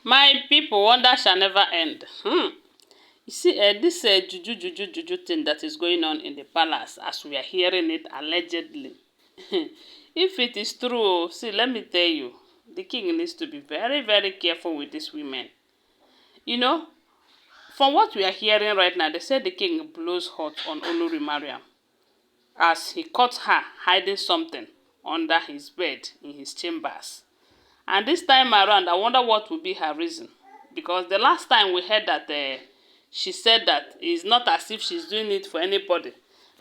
My people, wonder shall never end. You see, this juju thing that is going on in the palace, as we are hearing it allegedly. If it is true, see, let me tell you, the king needs to be very, very careful with these women. You know, from what we are hearing right now, they say the king blows hot on Olori Mariam as he caught her hiding something under his bed in his chambers. And this time around, I wonder what will be her reason. Because the last time we heard that she said that it's not as if she's doing it for anybody,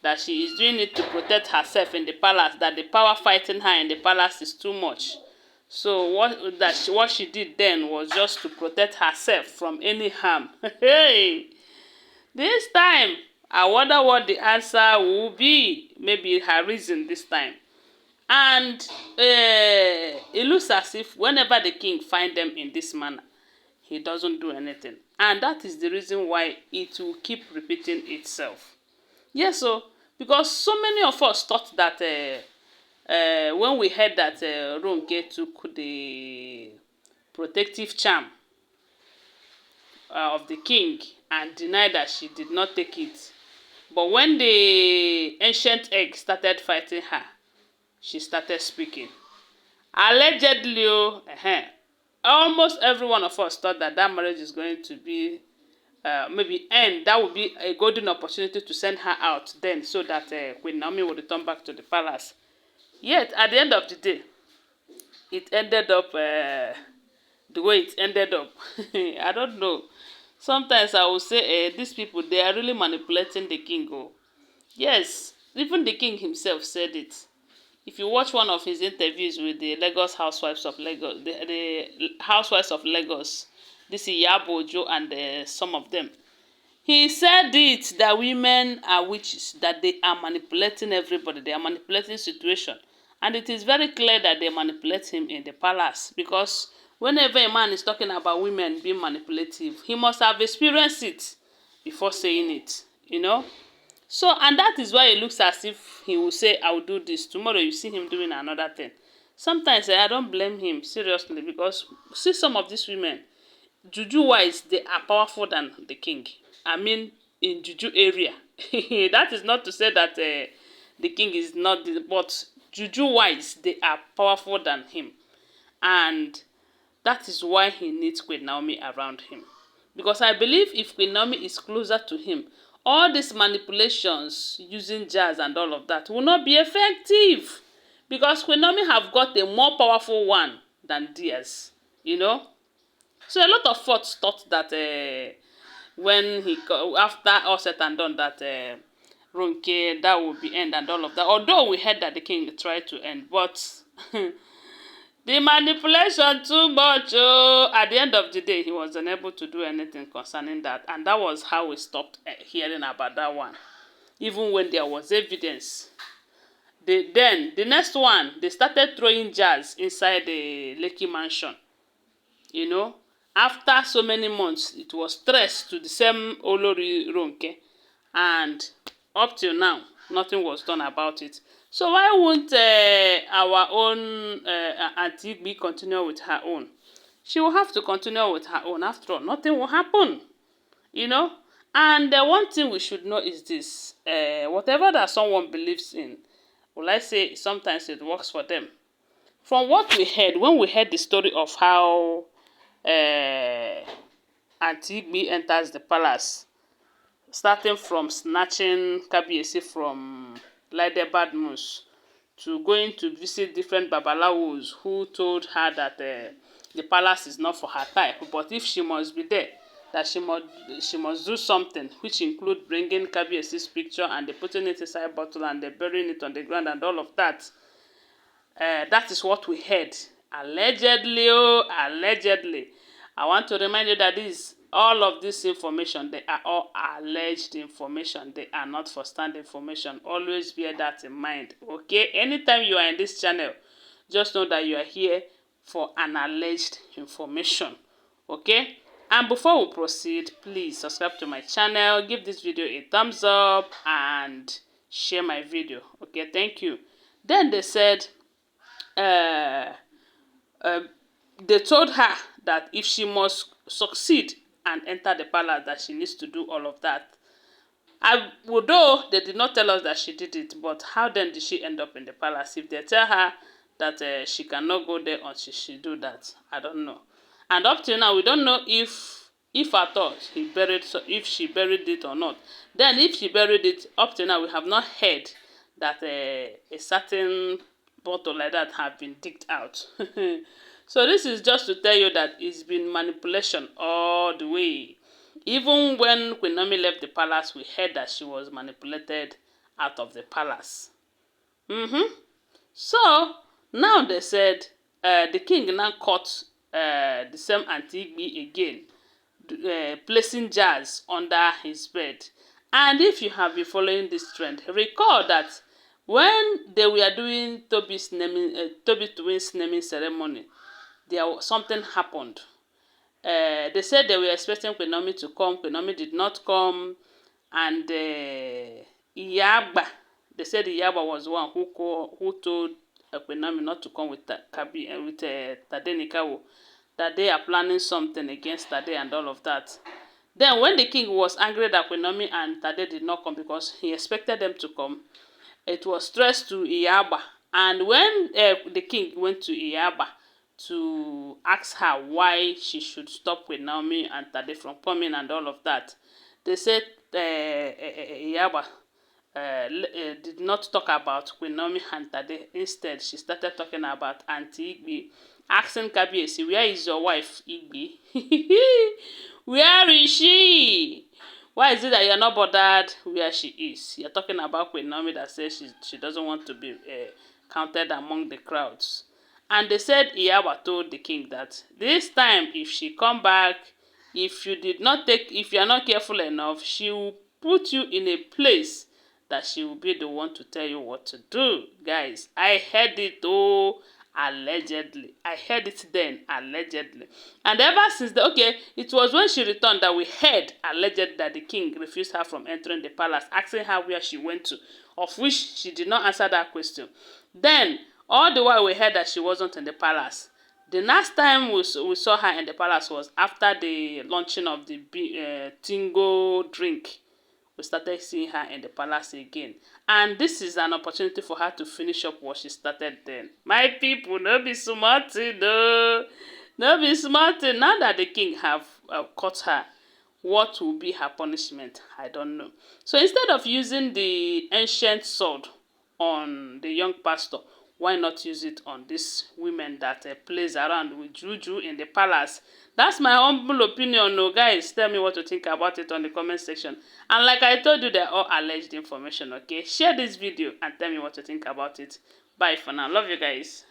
that she is doing it to protect herself in the palace, that the power fighting her in the palace is too much. So what she did then was just to protect herself from any harm. Hey, this time, I wonder what the answer will be. Maybe her reason this time. And it looks as if whenever the king finds them in this manner, he doesn't do anything. And that is the reason why it will keep repeating itself. Yes, so because so many of us thought that when we heard that Ronke took the protective charm of the king and denied that she did not take it. But when the ancient egg started fighting her, she started speaking. Allegedly, almost every one of us thought that marriage is going to be maybe end. That would be a golden opportunity to send her out then, so that Queen Naomi would return back to the palace. Yet, at the end of the day, it ended up the way it ended up. I don't know. Sometimes I will say these people, they are really manipulating the king. Oh. Yes, even the king himself said it. If you watch one of his interviews with the Lagos housewives of Lagos, the housewives of Lagos, this is Yabojo and some of them, he said it that women are witches, that they are manipulating everybody, they are manipulating situation. And it is very clear that they manipulate him in the palace, because whenever a man is talking about women being manipulative, he must have experienced it before saying it, you know. So, and that is why it looks as if he will say, I will do this. Tomorrow you see him doing another thing. Sometimes I don't blame him, seriously, because see some of these women, Juju-wise, they are powerful than the king. I mean, in Juju area. That is not to say that the king is not, but Juju-wise, they are powerful than him. And that is why he needs Queen Naomi around him. Because I believe if Queen Naomi is closer to him, all these manipulations using jazz and all of that will not be effective. Because Queen Naomi have got a more powerful one than theirs, you know. So a lot of folks thought that when he, after all said and done, that Ronke, that would be end and all of that. Although we heard that the king tried to end, but the manipulation too much. Oh, at the end of the day, he was unable to do anything concerning that, and that was how we stopped hearing about that one. Even when there was evidence, then the next one, they started throwing jazz inside the Lekki mansion. You know, after so many months, it was stressed to the same Olori Ronke, and up till now, nothing was done about it. So why won't our own Auntie Igbi continue with her own? She will have to continue with her own. After all, nothing will happen, you know. And one thing we should know is this: whatever that someone believes in, will I say sometimes it works for them. From what we heard, when we heard the story of how Auntie Igbi enters the palace, starting from snatching Kabiyesi from Laide Badmus to going to visit different babalawos who told her that the palace is not for her type, but if she must be there, that she must do something, which include bringing Kabiyesi's picture and they putting it inside a bottle and they burying it on the ground and all of that. That is what we heard. Allegedly, oh, allegedly. I want to remind you that all of this information, they are all alleged information. They are not first-hand information. Always bear that in mind, okay? Anytime you are in this channel, just know that you are here for an alleged information, okay? And before we proceed, please subscribe to my channel, give this video a thumbs up, and share my video, okay? Thank you. Then they said, they told her that if she must succeed and enter the palace, that she needs to do all of that. Although they did not tell us that she did it, but how then did she end up in the palace? If they tell her that she cannot go there until she do that, I don't know. And up till now, we don't know if at all he buried, so if she buried it or not. Then if she buried it, up till now we have not heard that a certain bottle like that have been digged out. So this is just to tell you that it's been manipulation all the way. Even when Queen Naomi left the palace, we heard that she was manipulated out of the palace. So now they said the king now caught the same Auntie Igbi again, placing jars under his bed. And if you have been following this trend, recall that when they were doing Tobi's naming, Tobi twins naming ceremony, something happened. They said they were expecting Queen Naomi to come. Queen Naomi did not come. And Agba, they said Agba was the one who told Queen Naomi not to come with Tade Nikawo, that they are planning something against Tade and all of that. Then when the king was angry that Queen Naomi and Tade did not come because he expected them to come, it was stressed to Agba. And when the king went to Agba to ask her why she should stop with Naomi and Tade from coming and all of that, they said Agba did not talk about Queen Naomi and Tade. Instead, she started talking about Auntie Igbi, asking Kabiyesi, where is your wife, Igbi? Where is she? Why is it that you're not bothered where she is? You're talking about Queen Naomi that says she doesn't want to be counted among the crowds. And they said Agba told the king that this time, if she come back, if you are not careful enough, she will put you in a place that she will be the one to tell you what to do. Guys, I heard it allegedly. I heard it then, allegedly. And ever since it was when she returned that we heard alleged that the king refused her from entering the palace, asking her where she went to, of which she did not answer that question. Then, all the while we heard that she wasn't in the palace. The last time we saw her in the palace was after the launching of the Tingo drink. We started seeing her in the palace again. And this is an opportunity for her to finish up what she started then. My people, no be smarty, no. No be smarty. Now that the king have caught her, what will be her punishment? I don't know. So instead of using the ancient sword on the young pastor, why not use it on these women that plays around with Juju in the palace? That's my humble opinion. No, guys, tell me what you think about it on the comment section. And like I told you, they're all alleged information, okay? Share this video and tell me what you think about it. Bye for now. Love you guys.